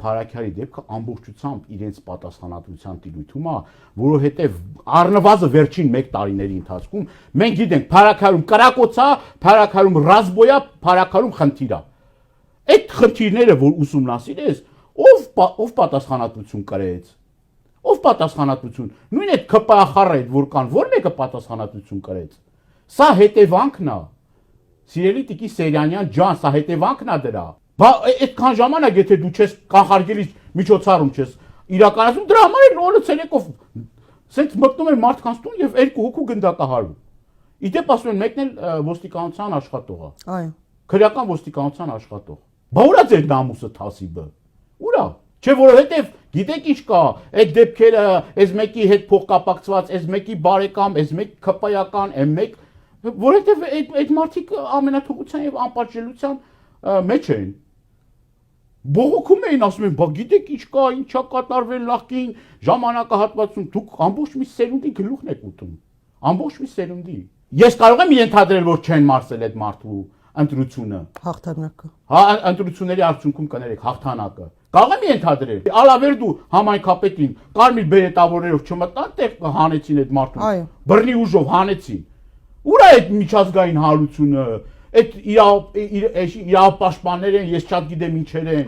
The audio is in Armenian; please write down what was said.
Փարաքյարի դեպքը ամբողջությամբ իրենց պատասխանատվության տիրույթում է, որովհետև առնվազն վերջին 1 տարիների ընթացքում մենք գիտենք Փարաքյարում կրակոցա, Փարաքյարում ռազմոյա, Փարաքյարում խնդիր է։ Այդ խնդիրները, որ ուսումնասիրես, ով պատասխանատվություն կրեց։ Ով պատասխանատվություն։ Նույն այդ ԿՊԱ-խառը այդ որ կան, որ մեկը պատասխանատվություն կրեց։ Սա հետևանքն է։ Սիրելի Տիկի Սերյանյան ջան, սա հետևանքն է դրա։ Բա այդքան ժամանակ եթե դու չես կանխարգելիչ միջոցառում չես իրականացնում, դրա համար էլ օրը ցերեկով սենց մտնում են մարդկանց տուն եւ 2 հոգու գնդակահարում։ Իդեպ ասում են մեկն էլ ոստիկանության աշխատող է։ Այո։ Քրեական ոստիկանության աշխատող։ Բա ուրա ձեր նամուսը թասիբը։ Ուրա։ Չէ որովհետեւ գիտեք ինչ կա, այդ դեպքերը, այս մեկի հետ փոխկապակցված, այս մեկի բարեկամ, այս մեկ ԿՊԱ-ական, այն մեկ, որովհետեւ այդ մարդիկ ամենաթողության եւ անպատժելիության մեջ են։ Բողոքում էին ասում են, բա գիտեք ինչ կա, ինչա կատարվել նախկին ժամանակահատվածում, դուք ամբողջ մի սերունդի գլուխն եք ուտում։ Ամբողջ մի սերունդի։ Ես կարող եմ ենթադրել, որ չեն մարսել այդ մարդու ընտրությունը։ Հաղթանակը։ Հա, ընտրությունների արդյունքում կներեք հաղթանակը։ Կարող եմ ենթադրել։ Ալավերդու համայնքապետին կարմիր բերետավորներով չմտան, տեղ հանեցին այդ մարդուն։ Բռնի ուժով հանեցին։ Ուր է այդ միջազգային հարությունը։ Այդ իրապաշտպաններ են, ես շատ գիտեմ ինչեր են։